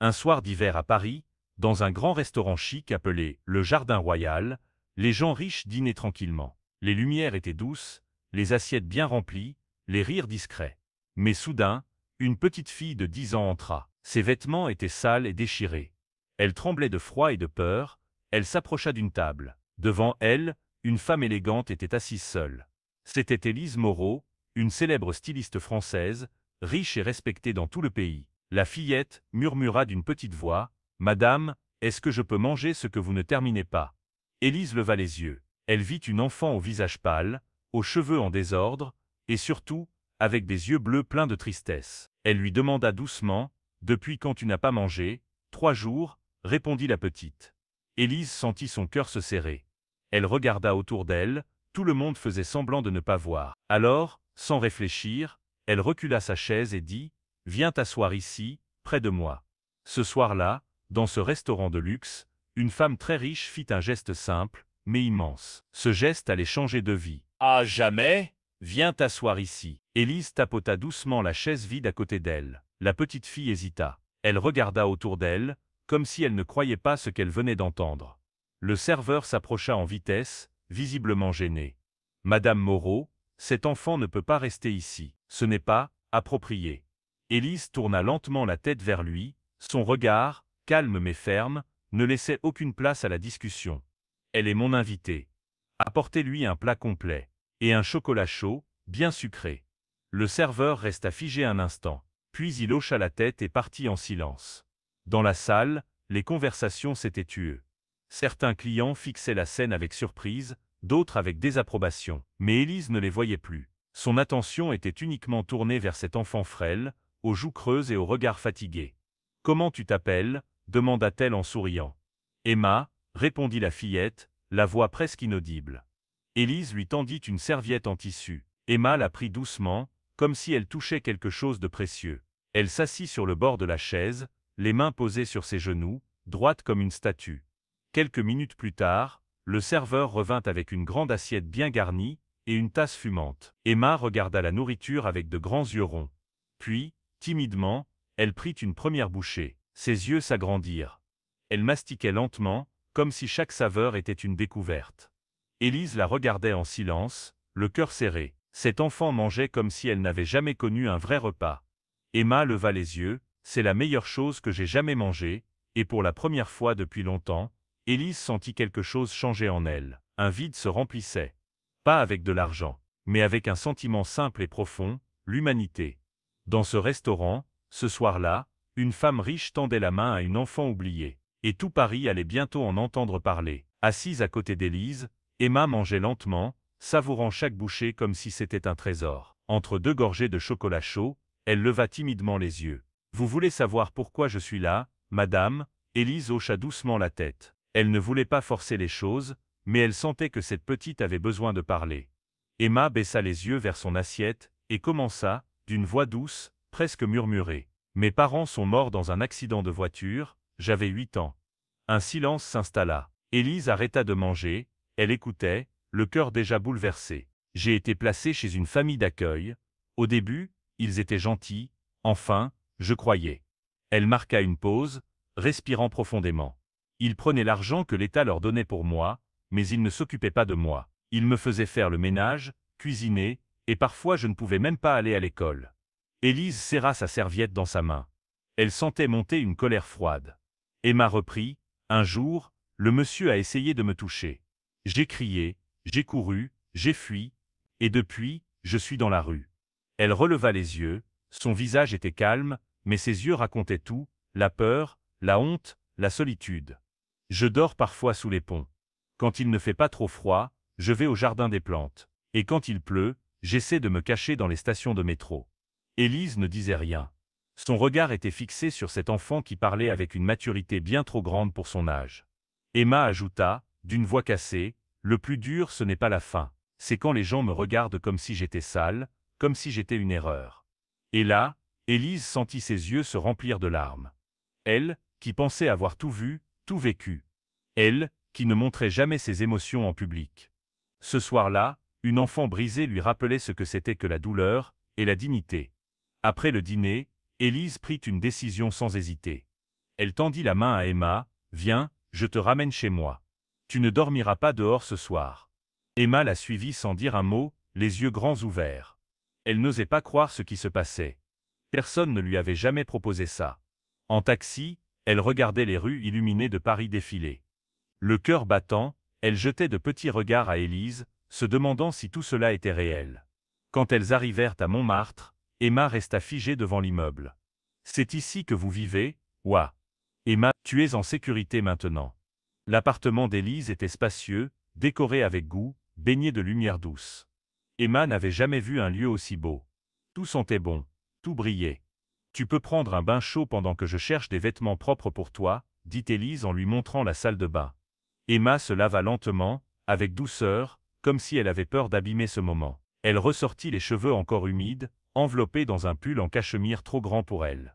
Un soir d'hiver à Paris, dans un grand restaurant chic appelé le Jardin Royal, les gens riches dînaient tranquillement. Les lumières étaient douces, les assiettes bien remplies, les rires discrets. Mais soudain, une petite fille de 10 ans entra. Ses vêtements étaient sales et déchirés. Elle tremblait de froid et de peur, elle s'approcha d'une table. Devant elle, une femme élégante était assise seule. C'était Élise Moreau, une célèbre styliste française, riche et respectée dans tout le pays. La fillette murmura d'une petite voix, « Madame, est-ce que je peux manger ce que vous ne terminez pas ?» Élise leva les yeux. Elle vit une enfant au visage pâle, aux cheveux en désordre, et surtout, avec des yeux bleus pleins de tristesse. Elle lui demanda doucement, « Depuis quand tu n'as pas mangé ?»« 3 jours, répondit la petite. Élise sentit son cœur se serrer. Elle regarda autour d'elle, tout le monde faisait semblant de ne pas voir. Alors, sans réfléchir, elle recula sa chaise et dit, « Viens t'asseoir ici, près de moi. » Ce soir-là, dans ce restaurant de luxe, une femme très riche fit un geste simple, mais immense. Ce geste allait changer de vie. « À jamais !»« Viens t'asseoir ici. » Élise tapota doucement la chaise vide à côté d'elle. La petite fille hésita. Elle regarda autour d'elle, comme si elle ne croyait pas ce qu'elle venait d'entendre. Le serveur s'approcha en vitesse, visiblement gêné. « Madame Moreau, cet enfant ne peut pas rester ici. Ce n'est pas approprié. » Élise tourna lentement la tête vers lui, son regard, calme mais ferme, ne laissait aucune place à la discussion. « Elle est mon invitée. Apportez-lui un plat complet. Et un chocolat chaud, bien sucré. » Le serveur resta figé un instant, puis il hocha la tête et partit en silence. Dans la salle, les conversations s'étaient tuées. Certains clients fixaient la scène avec surprise, d'autres avec désapprobation. Mais Élise ne les voyait plus. Son attention était uniquement tournée vers cet enfant frêle, aux joues creuses et au regard fatigué. « Comment tu t'appelles » demanda-t-elle en souriant. « Emma » répondit la fillette, la voix presque inaudible. Élise lui tendit une serviette en tissu. Emma la prit doucement, comme si elle touchait quelque chose de précieux. Elle s'assit sur le bord de la chaise, les mains posées sur ses genoux, droite comme une statue. Quelques minutes plus tard, le serveur revint avec une grande assiette bien garnie et une tasse fumante. Emma regarda la nourriture avec de grands yeux ronds. Puis, timidement, elle prit une première bouchée. Ses yeux s'agrandirent. Elle mastiquait lentement, comme si chaque saveur était une découverte. Élise la regardait en silence, le cœur serré. Cet enfant mangeait comme si elle n'avait jamais connu un vrai repas. Emma leva les yeux, « C'est la meilleure chose que j'ai jamais mangée », et pour la première fois depuis longtemps, Élise sentit quelque chose changer en elle. Un vide se remplissait. Pas avec de l'argent, mais avec un sentiment simple et profond, l'humanité. Dans ce restaurant, ce soir-là, une femme riche tendait la main à une enfant oubliée. Et tout Paris allait bientôt en entendre parler. Assise à côté d'Élise, Emma mangeait lentement, savourant chaque bouchée comme si c'était un trésor. Entre 2 gorgées de chocolat chaud, elle leva timidement les yeux. « Vous voulez savoir pourquoi je suis là, madame ?» Élise hocha doucement la tête. Elle ne voulait pas forcer les choses, mais elle sentait que cette petite avait besoin de parler. Emma baissa les yeux vers son assiette et commença, d'une voix douce, presque murmurée. « Mes parents sont morts dans un accident de voiture, j'avais 8 ans. » Un silence s'installa. Élise arrêta de manger, elle écoutait, le cœur déjà bouleversé. « J'ai été placée chez une famille d'accueil. Au début, ils étaient gentils, enfin, je croyais. » Elle marqua une pause, respirant profondément. « Ils prenaient l'argent que l'État leur donnait pour moi, mais ils ne s'occupaient pas de moi. Ils me faisaient faire le ménage, cuisiner, et parfois je ne pouvais même pas aller à l'école. » Élise serra sa serviette dans sa main. Elle sentait monter une colère froide. Emma reprit, « Un jour, le monsieur a essayé de me toucher. J'ai crié, j'ai couru, j'ai fui, et depuis, je suis dans la rue. » Elle releva les yeux, son visage était calme, mais ses yeux racontaient tout, la peur, la honte, la solitude. « Je dors parfois sous les ponts. Quand il ne fait pas trop froid, je vais au jardin des plantes. Et quand il pleut, j'essaie de me cacher dans les stations de métro. » Élise ne disait rien. Son regard était fixé sur cet enfant qui parlait avec une maturité bien trop grande pour son âge. Emma ajouta, d'une voix cassée, « Le plus dur ce n'est pas la fin, c'est quand les gens me regardent comme si j'étais sale, comme si j'étais une erreur. » Et là, Élise sentit ses yeux se remplir de larmes. Elle, qui pensait avoir tout vu, tout vécu. Elle, qui ne montrait jamais ses émotions en public. Ce soir-là, une enfant brisée lui rappelait ce que c'était que la douleur et la dignité. Après le dîner, Élise prit une décision sans hésiter. Elle tendit la main à Emma. « Viens, je te ramène chez moi. Tu ne dormiras pas dehors ce soir. » Emma la suivit sans dire un mot, les yeux grands ouverts. Elle n'osait pas croire ce qui se passait. Personne ne lui avait jamais proposé ça. En taxi, elle regardait les rues illuminées de Paris défiler. Le cœur battant, elle jetait de petits regards à Élise, se demandant si tout cela était réel. Quand elles arrivèrent à Montmartre, Emma resta figée devant l'immeuble. « C'est ici que vous vivez, ouah. Emma, tu es en sécurité maintenant. » L'appartement d'Élise était spacieux, décoré avec goût, baigné de lumière douce. Emma n'avait jamais vu un lieu aussi beau. Tout sentait bon, tout brillait. « Tu peux prendre un bain chaud pendant que je cherche des vêtements propres pour toi, » dit Élise en lui montrant la salle de bain. Emma se lava lentement, avec douceur, comme si elle avait peur d'abîmer ce moment. Elle ressortit les cheveux encore humides, enveloppés dans un pull en cachemire trop grand pour elle.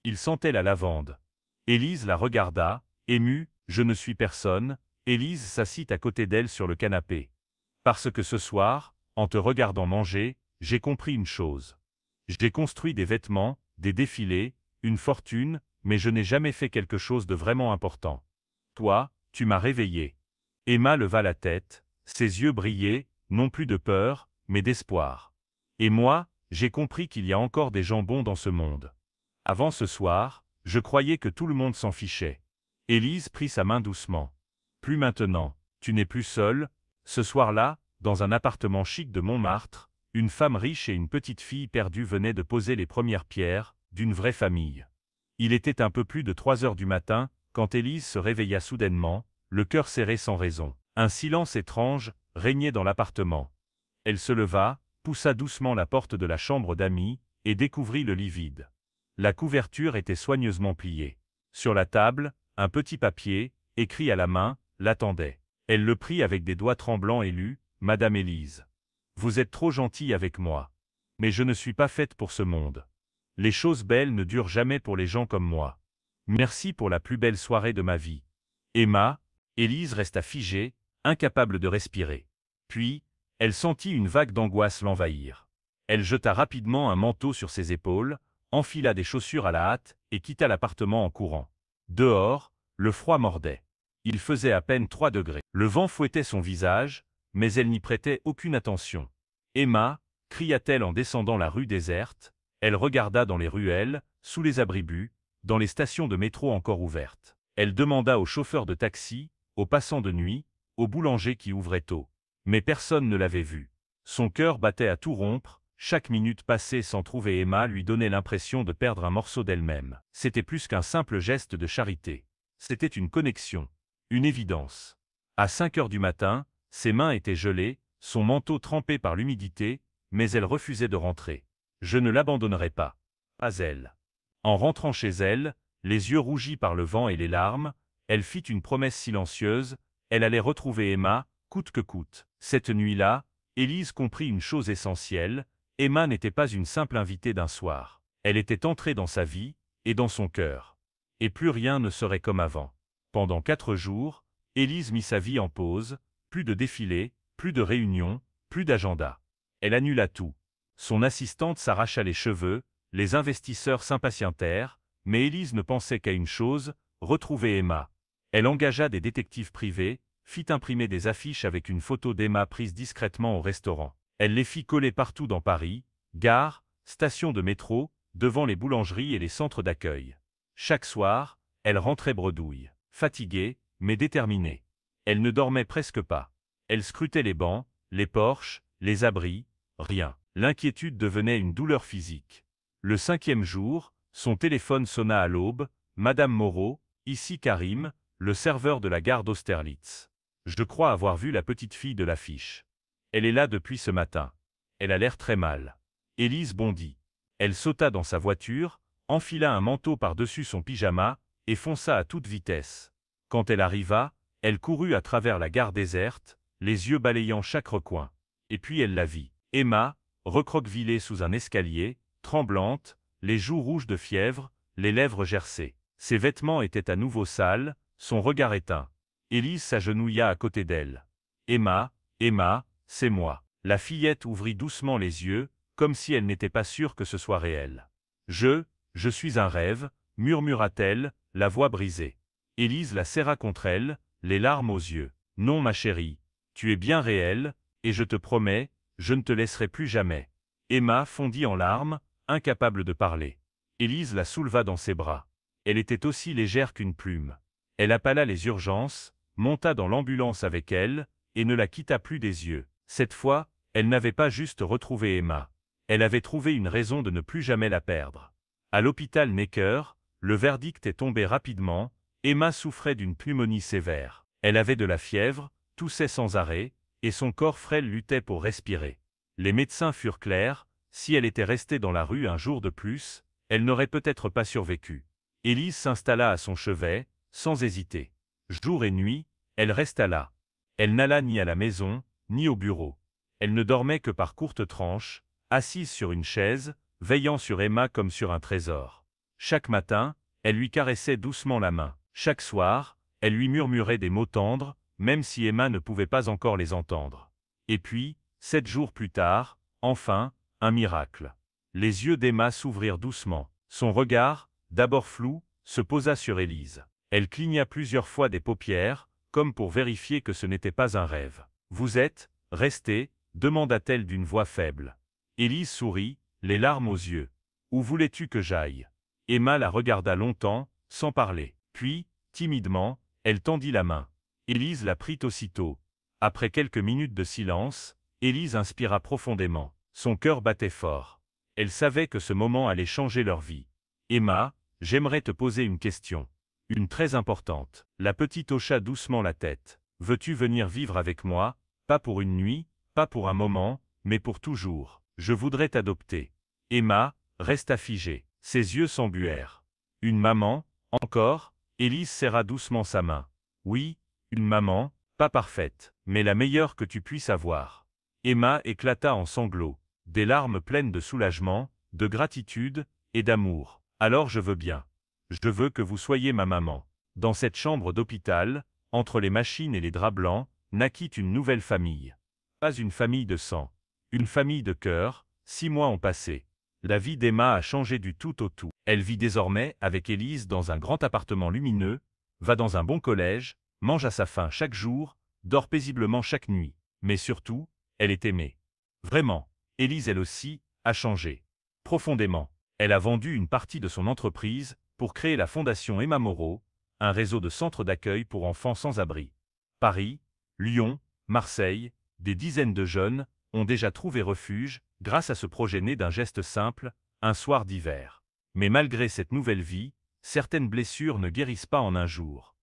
Il sentait la lavande. Élise la regarda, émue. « Je ne suis personne. » Élise s'assit à côté d'elle sur le canapé. « Parce que ce soir, en te regardant manger, j'ai compris une chose. J'ai construit des vêtements, des défilés, une fortune, mais je n'ai jamais fait quelque chose de vraiment important. Toi, tu m'as réveillée. » Emma leva la tête, ses yeux brillaient, non plus de peur, mais d'espoir. « Et moi, j'ai compris qu'il y a encore des gens bons dans ce monde. Avant ce soir, je croyais que tout le monde s'en fichait. » Élise prit sa main doucement. « Plus maintenant, tu n'es plus seule. » Ce soir-là, dans un appartement chic de Montmartre, une femme riche et une petite fille perdue venaient de poser les premières pierres d'une vraie famille. Il était un peu plus de 3 heures du matin, quand Élise se réveilla soudainement, le cœur serré sans raison. Un silence étrange régnait dans l'appartement. Elle se leva, poussa doucement la porte de la chambre d'amis, et découvrit le lit vide. La couverture était soigneusement pliée. Sur la table, un petit papier, écrit à la main, l'attendait. Elle le prit avec des doigts tremblants et lut, « Madame Élise. Vous êtes trop gentille avec moi. Mais je ne suis pas faite pour ce monde. Les choses belles ne durent jamais pour les gens comme moi. Merci pour la plus belle soirée de ma vie. » Emma, Élise resta figée, incapable de respirer. Puis, elle sentit une vague d'angoisse l'envahir. Elle jeta rapidement un manteau sur ses épaules, enfila des chaussures à la hâte et quitta l'appartement en courant. Dehors, le froid mordait. Il faisait à peine 3 degrés. Le vent fouettait son visage, mais elle n'y prêtait aucune attention. « Emma !» cria-t-elle en descendant la rue déserte. Elle regarda dans les ruelles, sous les abribus, dans les stations de métro encore ouvertes. Elle demanda aux chauffeurs de taxi, aux passants de nuit, aux boulangers qui ouvraient tôt. Mais personne ne l'avait vue. Son cœur battait à tout rompre, chaque minute passée sans trouver Emma lui donnait l'impression de perdre un morceau d'elle-même. C'était plus qu'un simple geste de charité. C'était une connexion, une évidence. À 5 heures du matin, ses mains étaient gelées, son manteau trempé par l'humidité, mais elle refusait de rentrer. « Je ne l'abandonnerai pas. » Pas elle. En rentrant chez elle, les yeux rougis par le vent et les larmes, elle fit une promesse silencieuse, elle allait retrouver Emma, coûte que coûte. Cette nuit-là, Élise comprit une chose essentielle, Emma n'était pas une simple invitée d'un soir. Elle était entrée dans sa vie, et dans son cœur. Et plus rien ne serait comme avant. Pendant 4 jours, Élise mit sa vie en pause, plus de défilés, plus de réunions, plus d'agenda. Elle annula tout. Son assistante s'arracha les cheveux, les investisseurs s'impatientèrent, mais Élise ne pensait qu'à une chose, retrouver Emma. Elle engagea des détectives privés, fit imprimer des affiches avec une photo d'Emma prise discrètement au restaurant. Elle les fit coller partout dans Paris, gares, stations de métro, devant les boulangeries et les centres d'accueil. Chaque soir, elle rentrait bredouille, fatiguée, mais déterminée. Elle ne dormait presque pas. Elle scrutait les bancs, les porches, les abris, rien. L'inquiétude devenait une douleur physique. Le 5e jour, son téléphone sonna à l'aube. « Madame Moreau, ici Karim, le serveur de la gare d'Austerlitz. Je crois avoir vu la petite fille de l'affiche. Elle est là depuis ce matin. Elle a l'air très mal. » Élise bondit. Elle sauta dans sa voiture, enfila un manteau par-dessus son pyjama, et fonça à toute vitesse. Quand elle arriva, elle courut à travers la gare déserte, les yeux balayant chaque recoin. Et puis elle la vit. Emma, recroquevillée sous un escalier, tremblante, les joues rouges de fièvre, les lèvres gercées. Ses vêtements étaient à nouveau sales, son regard éteint. Élise s'agenouilla à côté d'elle. « Emma, Emma, c'est moi. » La fillette ouvrit doucement les yeux, comme si elle n'était pas sûre que ce soit réel. « Je suis un rêve, » murmura-t-elle, la voix brisée. Élise la serra contre elle, les larmes aux yeux. « Non ma chérie, tu es bien réelle, et je te promets, je ne te laisserai plus jamais. » Emma fondit en larmes, incapable de parler. Élise la souleva dans ses bras. Elle était aussi légère qu'une plume. Elle appela les urgences, monta dans l'ambulance avec elle, et ne la quitta plus des yeux. Cette fois, elle n'avait pas juste retrouvé Emma. Elle avait trouvé une raison de ne plus jamais la perdre. À l'hôpital Necker, le verdict est tombé rapidement. Emma souffrait d'une pneumonie sévère. Elle avait de la fièvre, toussait sans arrêt, et son corps frêle luttait pour respirer. Les médecins furent clairs, si elle était restée dans la rue un jour de plus, elle n'aurait peut-être pas survécu. Élise s'installa à son chevet, sans hésiter. Jour et nuit, elle resta là. Elle n'alla ni à la maison, ni au bureau. Elle ne dormait que par courtes tranches, assise sur une chaise, veillant sur Emma comme sur un trésor. Chaque matin, elle lui caressait doucement la main. Chaque soir, elle lui murmurait des mots tendres, même si Emma ne pouvait pas encore les entendre. Et puis, 7 jours plus tard, enfin, un miracle. Les yeux d'Emma s'ouvrirent doucement. Son regard, d'abord flou, se posa sur Élise. Elle cligna plusieurs fois des paupières, comme pour vérifier que ce n'était pas un rêve. « Vous êtes resté ?» demanda-t-elle d'une voix faible. Élise sourit, les larmes aux yeux. « Où voulais-tu que j'aille ?» Emma la regarda longtemps, sans parler. Puis, timidement, elle tendit la main. Élise la prit aussitôt. Après quelques minutes de silence, Élise inspira profondément. Son cœur battait fort. Elle savait que ce moment allait changer leur vie. « Emma, j'aimerais te poser une question. Une très importante. » La petite hocha doucement la tête. « Veux-tu venir vivre avec moi, pas pour une nuit, pas pour un moment, mais pour toujours. Je voudrais t'adopter. » Emma resta figée. Ses yeux s'embuèrent. « Une maman, encore ?» Élise serra doucement sa main. « Oui, une maman, pas parfaite, mais la meilleure que tu puisses avoir. » Emma éclata en sanglots, des larmes pleines de soulagement, de gratitude et d'amour. « Alors je veux bien. Je veux que vous soyez ma maman. » Dans cette chambre d'hôpital, entre les machines et les draps blancs, naquit une nouvelle famille. Pas une famille de sang, une famille de cœur. 6 mois ont passé. La vie d'Emma a changé du tout au tout. Elle vit désormais avec Élise dans un grand appartement lumineux, va dans un bon collège, mange à sa faim chaque jour, dort paisiblement chaque nuit. Mais surtout, elle est aimée. Vraiment, Élise elle aussi, a changé. Profondément. Elle a vendu une partie de son entreprise pour créer la Fondation Emma Moreau, un réseau de centres d'accueil pour enfants sans abri. Paris, Lyon, Marseille, des dizaines de jeunes ont déjà trouvé refuge grâce à ce projet né d'un geste simple, un soir d'hiver. Mais malgré cette nouvelle vie, certaines blessures ne guérissent pas en un jour.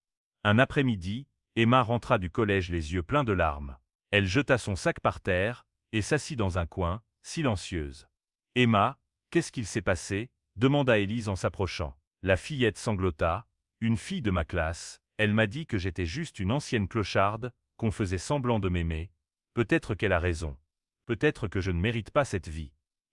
Un après-midi, Emma rentra du collège les yeux pleins de larmes. Elle jeta son sac par terre et s'assit dans un coin, silencieuse. « Emma, qu'est-ce qu'il s'est passé ?» demanda Élise en s'approchant. La fillette sanglota. « Une fille de ma classe, elle m'a dit que j'étais juste une ancienne clocharde, qu'on faisait semblant de m'aimer. Peut-être qu'elle a raison. Peut-être que je ne mérite pas cette vie. »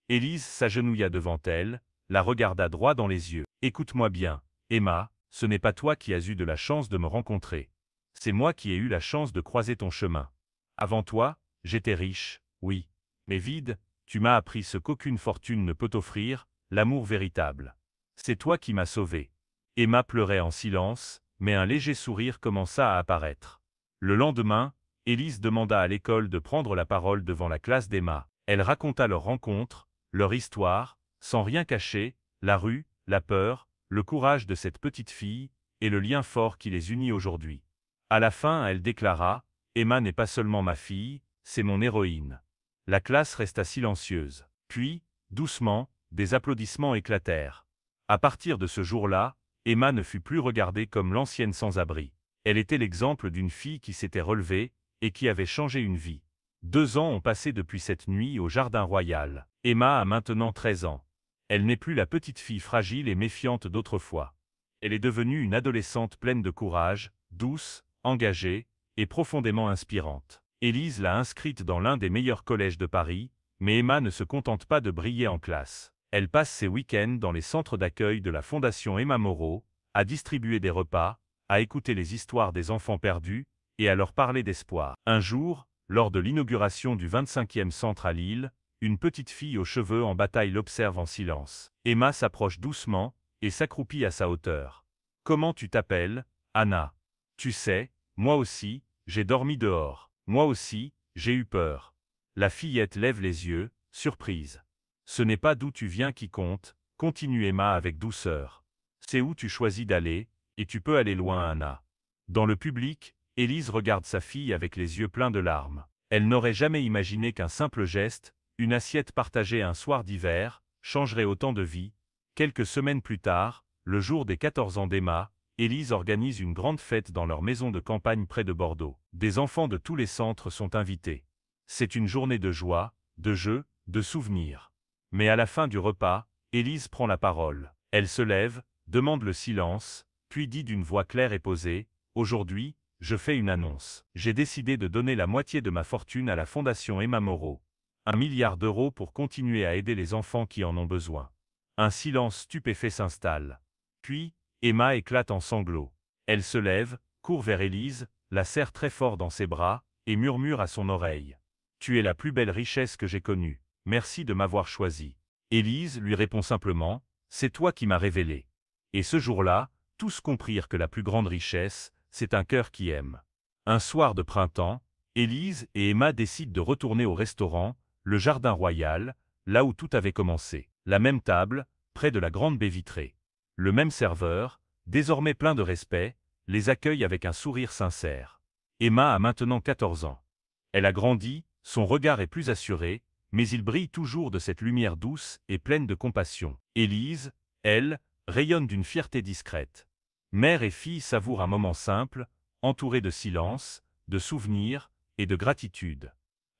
Élise s'agenouilla devant elle, la regarda droit dans les yeux. « Écoute-moi bien, Emma, ce n'est pas toi qui as eu de la chance de me rencontrer. C'est moi qui ai eu la chance de croiser ton chemin. Avant toi, j'étais riche, oui, mais vide, tu m'as appris ce qu'aucune fortune ne peut offrir, l'amour véritable. C'est toi qui m'as sauvé. » Emma pleurait en silence, mais un léger sourire commença à apparaître. Le lendemain, Élise demanda à l'école de prendre la parole devant la classe d'Emma. Elle raconta leur rencontre, leur histoire, sans rien cacher, la rue, la peur, le courage de cette petite fille, et le lien fort qui les unit aujourd'hui. À la fin, elle déclara « Emma n'est pas seulement ma fille, c'est mon héroïne. » La classe resta silencieuse. Puis, doucement, des applaudissements éclatèrent. À partir de ce jour-là, Emma ne fut plus regardée comme l'ancienne sans-abri. Elle était l'exemple d'une fille qui s'était relevée et qui avait changé une vie. 2 ans ont passé depuis cette nuit au Jardin Royal. Emma a maintenant 13 ans. Elle n'est plus la petite fille fragile et méfiante d'autrefois. Elle est devenue une adolescente pleine de courage, douce, engagée et profondément inspirante. Élise l'a inscrite dans l'un des meilleurs collèges de Paris, mais Emma ne se contente pas de briller en classe. Elle passe ses week-ends dans les centres d'accueil de la Fondation Emma Moreau, à distribuer des repas, à écouter les histoires des enfants perdus et à leur parler d'espoir. Un jour, lors de l'inauguration du 25e centre à Lille, une petite fille aux cheveux en bataille l'observe en silence. Emma s'approche doucement et s'accroupit à sa hauteur. Comment tu t'appelles, Anna? Tu sais, moi aussi, j'ai dormi dehors. Moi aussi, j'ai eu peur. La fillette lève les yeux, surprise. Ce n'est pas d'où tu viens qui compte, continue Emma avec douceur. C'est où tu choisis d'aller, et tu peux aller loin, Anna. Dans le public, Élise regarde sa fille avec les yeux pleins de larmes. Elle n'aurait jamais imaginé qu'un simple geste, une assiette partagée un soir d'hiver, changerait autant de vies. Quelques semaines plus tard, le jour des 14 ans d'Emma, Élise organise une grande fête dans leur maison de campagne près de Bordeaux. Des enfants de tous les centres sont invités. C'est une journée de joie, de jeux, de souvenirs. Mais à la fin du repas, Élise prend la parole. Elle se lève, demande le silence, puis dit d'une voix claire et posée, « Aujourd'hui, je fais une annonce. J'ai décidé de donner la moitié de ma fortune à la Fondation Emma Moreau. 1 milliard d'euros pour continuer à aider les enfants qui en ont besoin. » Un silence stupéfait s'installe. Puis, Emma éclate en sanglots. Elle se lève, court vers Élise, la serre très fort dans ses bras, et murmure à son oreille. « Tu es la plus belle richesse que j'ai connue. Merci de m'avoir choisi. » Élise lui répond simplement, « C'est toi qui m'as révélé. » Et ce jour-là, tous comprirent que la plus grande richesse, c'est un cœur qui aime. Un soir de printemps, Élise et Emma décident de retourner au restaurant, le Jardin Royal, là où tout avait commencé. La même table, près de la grande baie vitrée. Le même serveur, désormais plein de respect, les accueille avec un sourire sincère. Emma a maintenant 14 ans. Elle a grandi, son regard est plus assuré, mais il brille toujours de cette lumière douce et pleine de compassion. Élise, elle, rayonne d'une fierté discrète. Mère et fille savourent un moment simple, entouré de silence, de souvenirs et de gratitude.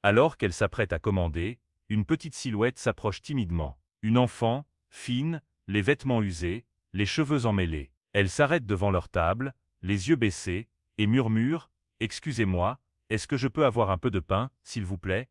Alors qu'elle s'apprête à commander, une petite silhouette s'approche timidement. Une enfant, fine, les vêtements usés, les cheveux emmêlés. Elle s'arrête devant leur table, les yeux baissés, et murmure, « Excusez-moi, est-ce que je peux avoir un peu de pain, s'il vous plaît ?»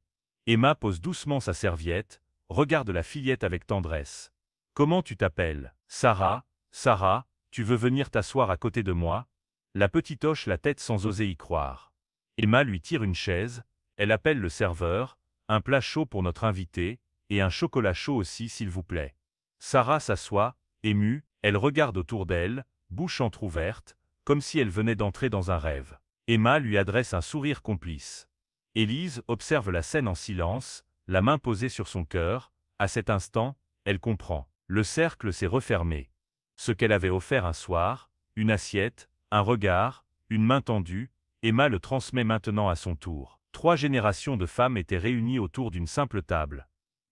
Emma pose doucement sa serviette, regarde la fillette avec tendresse. « Comment tu t'appelles? Sarah, Sarah, tu veux venir t'asseoir à côté de moi ?» La petite hoche la tête sans oser y croire. Emma lui tire une chaise, elle appelle le serveur, « Un plat chaud pour notre invité, et un chocolat chaud aussi s'il vous plaît. » Sarah s'assoit, émue, elle regarde autour d'elle, bouche entr'ouverte, comme si elle venait d'entrer dans un rêve. Emma lui adresse un sourire complice. Élise observe la scène en silence, la main posée sur son cœur. À cet instant, elle comprend. Le cercle s'est refermé. Ce qu'elle avait offert un soir, une assiette, un regard, une main tendue, Emma le transmet maintenant à son tour. 3 générations de femmes étaient réunies autour d'une simple table.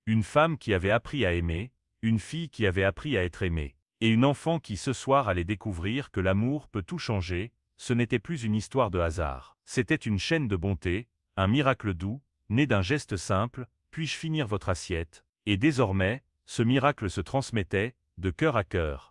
Une femme qui avait appris à aimer, une fille qui avait appris à être aimée, et une enfant qui ce soir allait découvrir que l'amour peut tout changer. Ce n'était plus une histoire de hasard. C'était une chaîne de bonté, un miracle doux, né d'un geste simple, « Puis-je finir votre assiette ?» Et désormais, ce miracle se transmettait, de cœur à cœur.